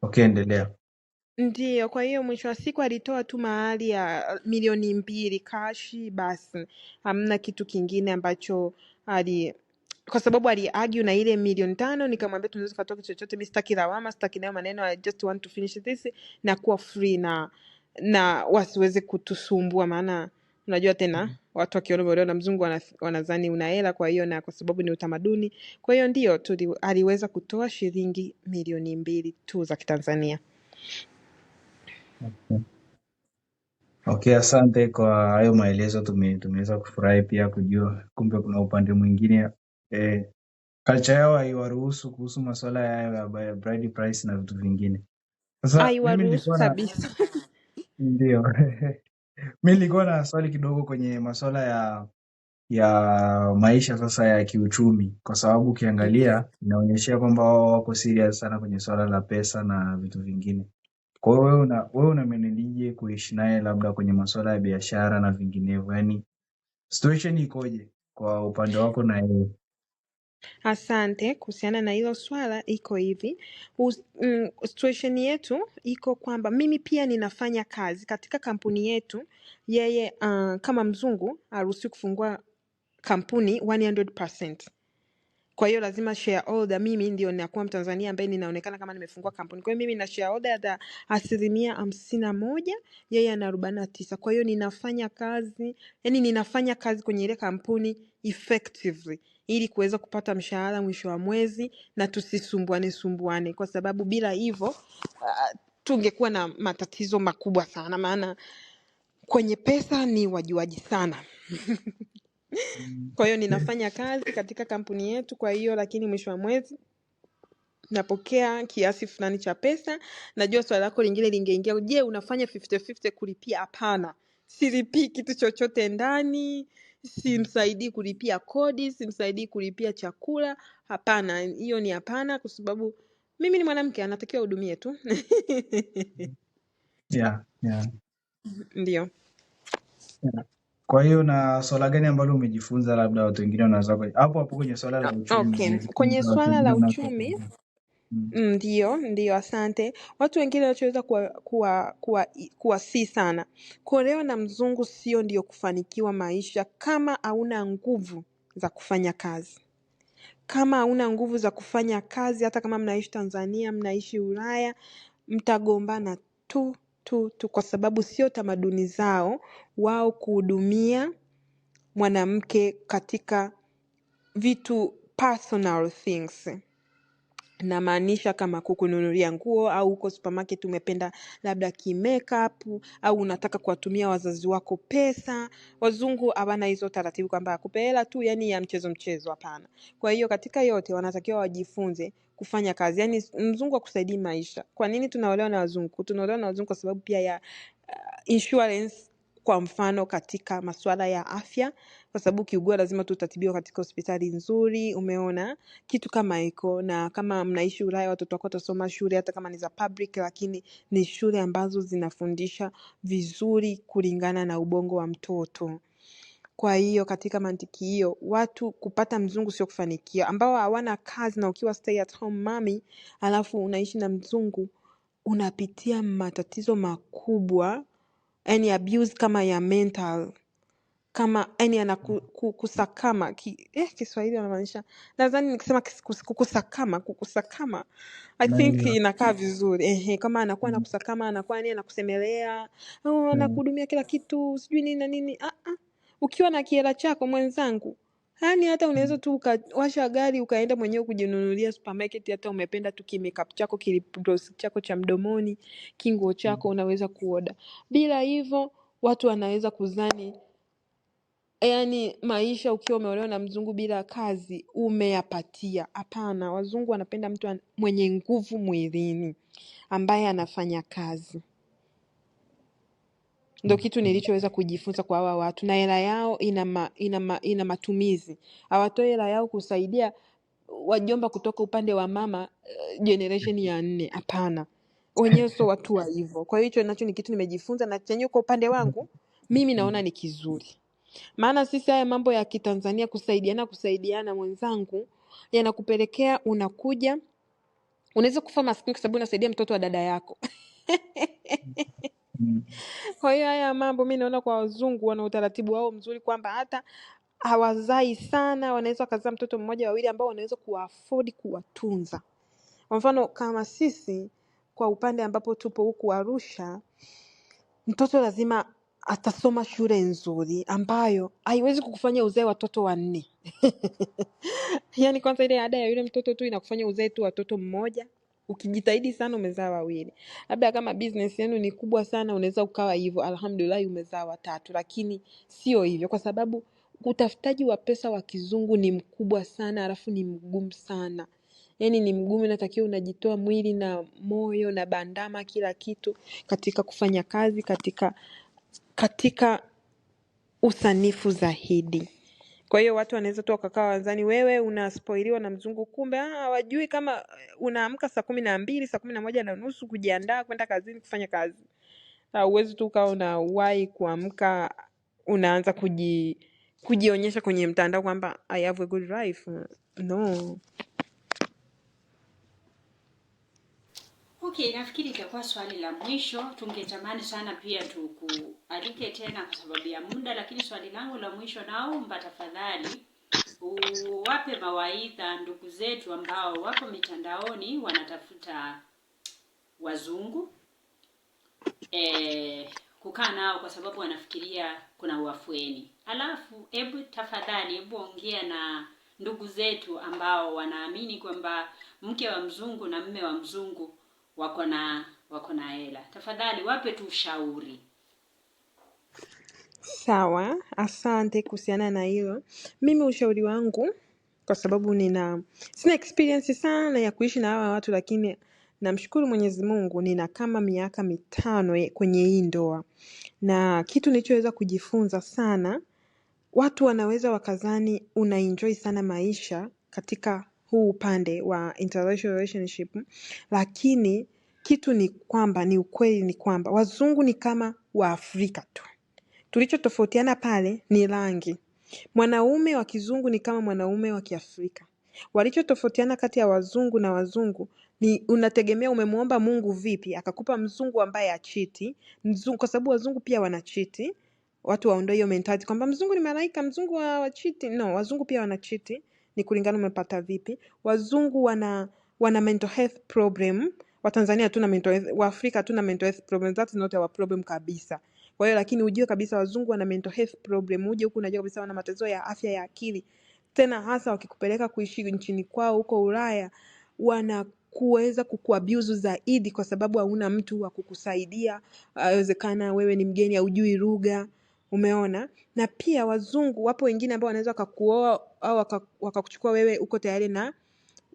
Okay, endelea. Ndiyo, kwa hiyo mwisho wa siku alitoa tu mahali ya milioni 2 kashi, basi hamna kitu kingine ambacho kwa sababu aliargue na ile milioni 5. Nikamwambia tunaweza tukatoa kitu chochote, mimi sitaki lawama, sitaki nayo maneno, I just want to finish this na kuwa free na wasiweze kutusumbua, maana unajua tena watu wakiona umeolewa na mzungu wanadhani una hela. Kwa hiyo na kwa sababu ni utamaduni, kwa hiyo ndio aliweza kutoa shilingi milioni 2 tu za Kitanzania. Okay, asante kwa hayo maelezo. Tumeweza kufurahi pia kujua kumbe kuna upande mwingine culture yao haiwaruhusu kuhusu masuala ya bride price na vitu vingine. Sasa mimi Haiwaruhusu nilikuwa na kabisa. ndio mimi nilikuwa na swali kidogo kwenye masuala ya maisha sasa ya kiuchumi, kwa sababu ukiangalia inaonyeshia kwamba wao wako serious sana kwenye swala la pesa na vitu vingine. Kwa hiyo wewe unameneje kuishi naye labda kwenye masuala ya biashara na vinginevyo, yaani situation ikoje kwa upande wako na yeye? Asante. Kuhusiana na hilo swala, iko hivi. Situation yetu iko kwamba mimi pia ninafanya kazi katika kampuni yetu. Yeye kama mzungu haruhusiwi kufungua kampuni 100%. Kwa hiyo lazima shareholder, mimi ndio nakuwa Mtanzania ambaye ninaonekana kama nimefungua kampuni. Kwa hiyo mimi na shareholder ya 51%, yeye ana 49%. Kwa hiyo ninafanya kazi, yani ninafanya kazi kwenye ile kampuni effectively ili kuweza kupata mshahara mwisho wa mwezi na tusisumbuane, kwa sababu bila hivyo tungekuwa na matatizo makubwa sana, maana kwenye pesa ni wajuaji sana. Kwa hiyo ninafanya kazi katika kampuni yetu, kwa hiyo lakini mwisho wa mwezi napokea kiasi fulani cha pesa. Najua swali lako lingine lingeingia, je, unafanya 50-50 kulipia? Hapana, silipii kitu chochote ndani, simsaidii kulipia kodi, simsaidii kulipia chakula. Hapana, hiyo ni hapana, kwa sababu mimi ni mwanamke, anatakiwa hudumie tu. Yeah. Ndio. Kwa hiyo na swala gani ambalo umejifunza labda watu wengine wanaweza hapo hapo kwenye swala la uchumi Okay, kwenye umejifunza watu swala wengine la wanaweza uchumi, Mm. ndio, asante. Watu wengine wanachoweza kuwa si sana. Kuolewa na mzungu sio ndio kufanikiwa maisha kama hauna nguvu za kufanya kazi. Kama hauna nguvu za kufanya kazi, hata kama mnaishi Tanzania, mnaishi Ulaya, mtagombana tu kwa sababu sio tamaduni zao wao kuhudumia mwanamke katika vitu personal things. Namaanisha kama kukununulia nguo, au uko supermarket umependa labda makeup, au unataka kuwatumia wazazi wako pesa. Wazungu hawana hizo taratibu kwamba akupe hela tu yani ya mchezo, hapana. Kwa hiyo katika yote wanatakiwa wajifunze kufanya kazi. Yani mzungu akusaidii maisha. Kwa nini tunaolewa na wazungu? Tunaolewa na wazungu kwa sababu pia ya insurance, kwa mfano katika masuala ya afya, kwa sababu ukiugua lazima tutatibiwa katika hospitali nzuri, umeona kitu kama iko. Na kama mnaishi Ulaya, watoto wako watasoma shule hata kama ni za public, lakini ni shule ambazo zinafundisha vizuri kulingana na ubongo wa mtoto. Kwa hiyo katika mantiki hiyo, watu kupata mzungu sio kufanikia. Ambao hawana kazi na ukiwa stay at home mommy, alafu unaishi na mzungu, unapitia matatizo makubwa, yani abuse kama ya mental, kama yani anakusakama Kiswahili wanamaanisha, nadhani nikisema kukusakama I think Naelewa. inakaa vizuri. Kama anakuwa anakusakama, anakuwa yani anakusemelea, anakuhudumia kila kitu, sijui nini na nini. Ukiwa na kiela chako mwenzangu, yani hata unaweza tu ukawasha gari ukaenda mwenyewe kujinunulia supermarket, hata umependa tu makeup chako, gloss chako cha mdomoni, kinguo chako, unaweza kuoda. Bila hivyo watu wanaweza kuzani yani maisha ukiwa umeolewa na mzungu bila kazi umeyapatia. Hapana, wazungu wanapenda mtu mwenye nguvu mwilini ambaye anafanya kazi. Ndio kitu nilichoweza kujifunza kwa hawa watu, na hela yao ina matumizi. Hawatoi hela yao kusaidia wajomba kutoka upande wa mama generation ya 4. Hapana, wenyewe sio watu wa hivyo. Kwa hiyo hicho nacho ni kitu nimejifunza, na chenye kwa upande wangu mimi naona ni kizuri. Maana sisi haya mambo ya Kitanzania kusaidiana mwenzangu, yanakupelekea unakuja Unaweza kufa maskini kwa sababu unasaidia mtoto wa dada yako. Mm. Kwa hiyo haya mambo mimi naona kwa wazungu wana utaratibu wao mzuri kwamba hata hawazai sana, wanaweza wakazaa mtoto mmoja wawili ambao wanaweza kuafford kuwatunza. Kwa mfano kama sisi kwa upande ambapo tupo huku Arusha, mtoto lazima atasoma shule nzuri ambayo haiwezi kukufanya uzae watoto wanne. Yaani kwanza ile ada ya yule mtoto tu inakufanya uzae tu watoto mmoja. Ukijitahidi sana umezaa wawili. Labda kama business yenu ni kubwa sana unaweza ukawa hivyo, alhamdulillah umezaa watatu, lakini sio hivyo kwa sababu utafutaji wa pesa wa kizungu ni mkubwa sana, alafu ni mgumu sana. Yaani ni mgumu, inatakiwa unajitoa mwili na moyo na bandama kila kitu katika kufanya kazi katika usanifu zaidi. Kwa hiyo watu wanaweza tu wakakaa wazani wewe unaspoiliwa na mzungu, kumbe hawajui kama unaamka saa 12, saa 11:30 kujiandaa kwenda kazini kufanya kazi. Huwezi tu ukawa unawahi kuamka unaanza kujionyesha kwenye mtandao kwamba I have a good life. No. Okay, nafikiri itakuwa swali la mwisho. Tungetamani sana pia tukualike tena kwa sababu ya muda, lakini swali langu la mwisho, naomba tafadhali uwape mawaidha ndugu zetu ambao wapo mitandaoni wanatafuta wazungu kukaa nao kwa sababu wanafikiria kuna uafueni. Alafu hebu ongea na ndugu zetu ambao wanaamini kwamba mke wa mzungu na mme wa mzungu wako na hela. Tafadhali wape tu ushauri. Sawa, asante kuhusiana na hilo. Mimi ushauri wangu, kwa sababu sina experience sana ya kuishi na hawa watu, lakini namshukuru Mwenyezi Mungu nina kama miaka 5 kwenye hii ndoa. Na kitu nilichoweza kujifunza sana, watu wanaweza wakazani unaenjoy sana maisha katika huu upande wa interracial relationship, lakini kitu ni kwamba, ni ukweli ni kwamba wazungu ni kama Waafrika tu. Tulichotofautiana pale ni rangi. Mwanaume wa kizungu ni kama mwanaume wa Kiafrika. Walichotofautiana kati ya wazungu na wazungu ni unategemea umemuomba Mungu vipi, akakupa mzungu ambaye achiti, kwa sababu wazungu pia wanachiti. Watu waondoe hiyo mentality kwamba mzungu ni malaika, mzungu hawachiti. No, wazungu pia wanachiti, ni kulingana umepata vipi. Wazungu wana mental health problem. Watanzania hatuna mental health, Waafrika hatuna mental health problem. That's not our problem kabisa. Kwa hiyo lakini ujue kabisa wazungu wana mental health problem. Uje huku unajua kabisa wana matatizo ya afya ya akili. Tena hasa wakikupeleka kuishi nchini kwao huko Ulaya, wanakuweza kukuabuse zaidi kwa sababu hauna mtu wa kukusaidia. Inawezekana wewe ni mgeni, haujui lugha. Umeona? Na pia wazungu wapo wengine ambao wanaweza wakakuoa au wakakuchukua wewe uko tayari na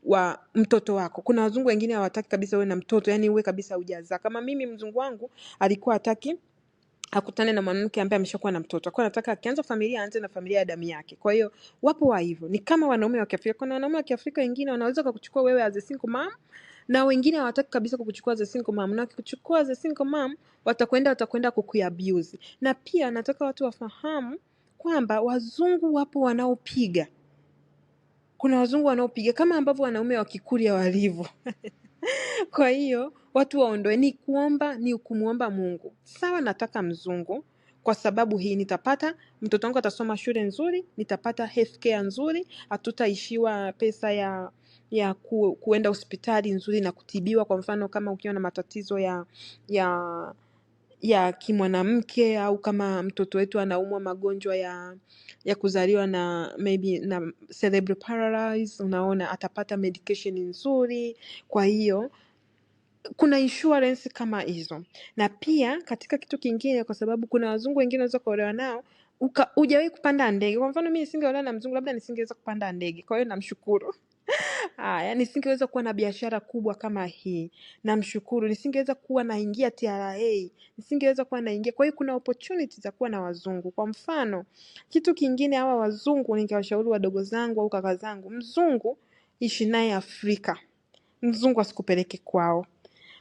wa mtoto wako. Kuna wazungu wengine hawataki kabisa wewe na mtoto, yani uwe kabisa hujazaa. Kama mimi mzungu wangu alikuwa hataki akutane na mwanamke ambaye ameshakuwa na mtoto. Alikuwa anataka akianza familia aanze na familia ya damu yake. Kwa hiyo wapo wa hivyo. Ni kama wanaume wa Kiafrika. Kuna wanaume wa Kiafrika wengine wanaweza kukuchukua wewe as a single mom, na wengine hawataki kabisa kukuchukua as a single mom. Na kukuchukua as a single mom watakwenda kukuabuse. Na pia nataka watu wafahamu kwamba wazungu wapo wanaopiga. Kuna wazungu wanaopiga kama ambavyo wanaume wa Kikuria walivyo. Kwa hiyo watu waondoe, ni kumuomba Mungu. Sawa, nataka mzungu kwa sababu hii nitapata mtoto wangu atasoma shule nzuri, nitapata healthcare nzuri, hatutaishiwa pesa ya kuenda hospitali nzuri na kutibiwa. Kwa mfano kama ukiwa na matatizo ya kimwanamke, au kama mtoto wetu anaumwa magonjwa ya kuzaliwa na maybe na cerebral paralysis, unaona atapata medication nzuri. Kwa hiyo kuna insurance kama hizo. Na pia katika kitu kingine, kwa sababu kuna wazungu wengine unaweza kuolewa nao hujawahi kupanda ndege. Kwa mfano mimi nisingeolewa na mzungu, labda nisingeweza kupanda ndege. Kwa hiyo namshukuru. Nisingeweza kuwa na biashara kubwa kama hii. Namshukuru. Nisingeweza kuwa naingia TRA. Nisingeweza kuwa naingia. Kwa hiyo kuna opportunity za kuwa na wazungu. Kwa mfano, kitu kingine, hawa wazungu ningewashauri wadogo zangu au kaka zangu, mzungu ishi naye Afrika. Mzungu asikupeleke kwao.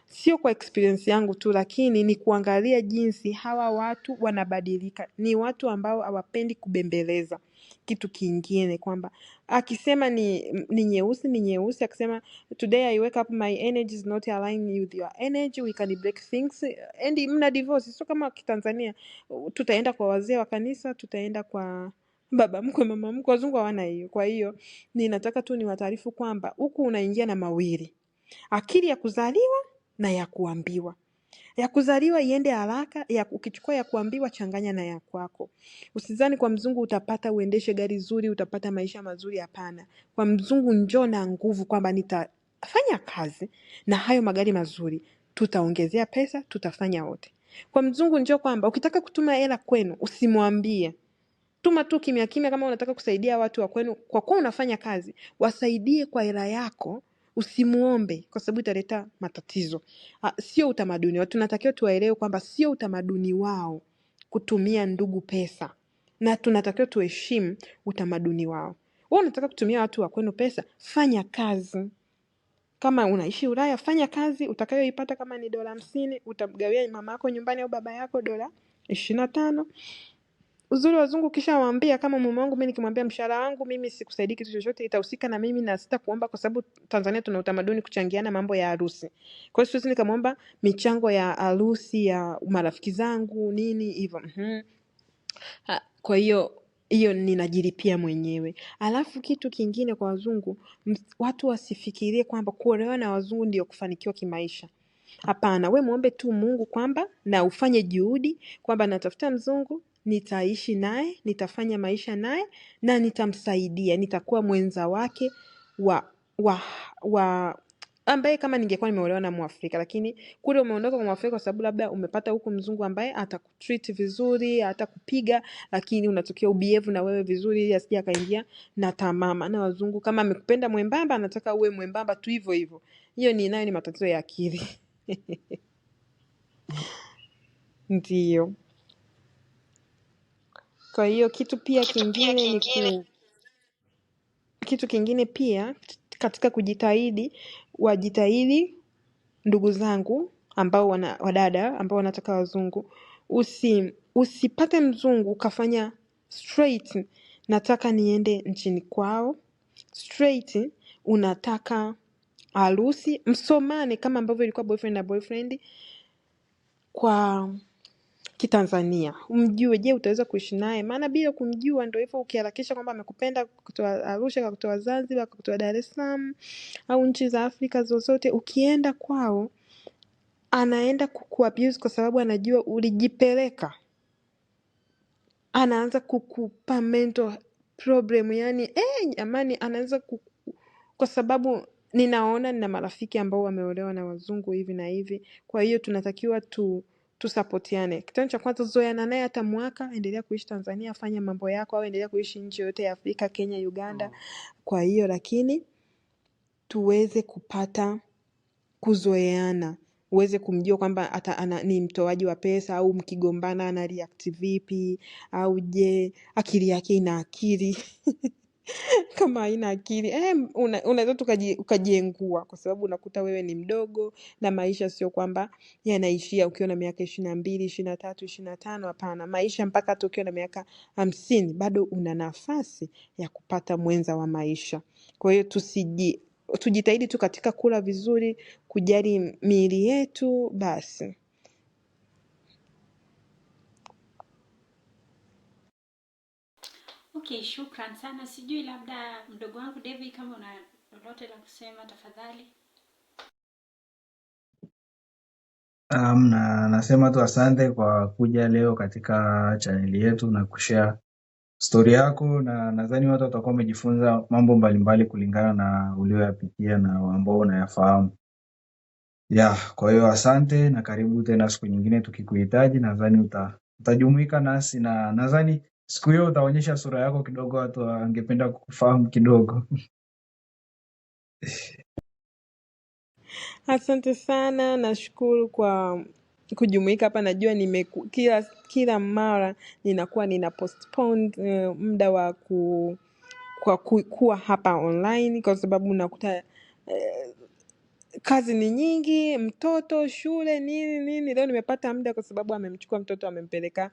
Sio kwa experience yangu tu, lakini ni kuangalia jinsi hawa watu wanabadilika. Ni watu ambao hawapendi kubembeleza. kitu kingine, kwamba akisema ni nyeusi ni nyeusi, akisema today I wake up my energy is not aligning with your energy, we can break things and mna divorce. Sio kama Kitanzania tutaenda kwa wazee wa kanisa, tutaenda kwa baba mkwe, mama mkwe. Wazungu hawana hiyo. Kwa hiyo ninataka tu niwataarifu kwamba huku unaingia na mawili, akili ya kuzaliwa na ya kuambiwa. Ya kuzaliwa iende haraka, ukichukua ya kuambiwa changanya na ya kwako. Usizani kwa mzungu utapata uendeshe gari zuri, utapata maisha mazuri. Hapana. Kwa mzungu njoo na nguvu kwamba nitafanya kazi na hayo magari mazuri, tutaongezea pesa, tutafanya wote. Kwa mzungu njoo kwamba ukitaka kutuma hela kwenu usimwambie, tuma tu kimya kimya. Kama unataka kusaidia watu wa kwenu, kwa kuwa unafanya kazi, wasaidie kwa hela yako, usimuombe, kwa sababu italeta matatizo. Sio utamaduni wao. Tunatakiwa tuwaelewe kwamba sio utamaduni wao kutumia ndugu pesa, na tunatakiwa tuheshimu utamaduni wao. Wewe unataka kutumia watu wa kwenu pesa, fanya kazi. Kama unaishi Ulaya, fanya kazi, utakayoipata kama ni $50 utamgawia mama yako nyumbani au baba yako $25. Uzuri wazungu kisha waambia, kama mume wangu mimi nikimwambia mshahara wangu mimi sikusaidii kitu chochote, itahusika na mimi na sitakuomba, kwa sababu Tanzania tuna utamaduni kuchangiana mambo ya harusi. Kwa hiyo siwezi nikamwomba michango ya harusi ya marafiki zangu nini hivyo. Kwa hiyo ninajilipia mwenyewe. Alafu kitu kingine kwa wazungu, watu wasifikirie kwamba kuolewa na wazungu ndio kufanikiwa kimaisha. Hapana, we muombe tu Mungu kwamba na ufanye juhudi kwamba natafuta mzungu, nitaishi naye, nitafanya maisha naye na nitamsaidia, nitakuwa mwenza wake wa ambaye kama ningekuwa nimeolewa na Mwafrika, lakini kule umeondoka kwa Mwafrika kwa sababu labda umepata huko mzungu ambaye atakutreat vizuri, atakupiga, lakini unatokea ubehave na wewe vizuri ili asije akaingia na tamaa. Na wazungu kama amekupenda mwembamba, anataka uwe mwembamba tu hivyo hivyo. Hiyo ni matatizo ya akili. Ndiyo. Kwa hiyo kitu kingine pia katika kujitahidi, wajitahidi ndugu zangu ambao wadada ambao wanataka wazungu, usipate mzungu ukafanya straight nataka niende nchini kwao, straight unataka harusi, msomane kama ambavyo ilikuwa boyfriend na boyfriend kwa Kitanzania. Umjue, je utaweza kuishi naye? Maana bila kumjua ndio hivyo, ukiharakisha kwamba amekupenda kutoa Arusha, kutoa Zanzibar, kutoa Dar es Salaam au nchi za Afrika zozote, ukienda kwao anaenda kukuabuse kwa sababu anajua ulijipeleka. Anaanza kukupa mental problem, yani jamani, anaanza kwa sababu nina marafiki ambao wameolewa na wazungu hivi na hivi. Kwa hiyo tunatakiwa tusapotiane. Kitendo cha kwanza, zoeana naye hata mwaka, endelea kuishi Tanzania, fanya mambo yako, au endelea kuishi nchi yote ya Afrika, Kenya, Uganda. Kwa hiyo lakini tuweze kupata kuzoeana, uweze kumjua kwamba ni mtoaji wa pesa, au mkigombana ana react vipi, au je akili yake ina akili kama haina akili unaweza ukajiengua, kwa sababu unakuta wewe ni mdogo na maisha sio kwamba yanaishia ukiwa na miaka 22, 23, 25. Hapana, maisha mpaka hata ukiwa na miaka 50 bado una nafasi ya kupata mwenza wa maisha. Kwa hiyo tujitahidi tu katika kula vizuri, kujali miili yetu basi. Okay, shukran sana. Sijui labda mdogo wangu David kama una lolote la kusema tafadhali. Nasema tu asante kwa kuja leo katika chaneli yetu na kushare story yako, na nadhani watu watakuwa wamejifunza mambo mbalimbali kulingana na ulioyapitia na ambao unayafahamu. Kwa hiyo asante na karibu tena siku nyingine tukikuhitaji. Nadhani utajumuika nasi, na nadhani siku hiyo utaonyesha sura yako kidogo, watu wangependa kukufahamu kidogo. Asante sana, nashukuru kwa kujumuika hapa. Najua kila mara ninakuwa nina postpone muda wa kuwa hapa online, kwa sababu nakuta kazi ni nyingi, mtoto, shule, nini. Leo nimepata muda kwa sababu amemchukua mtoto amempeleka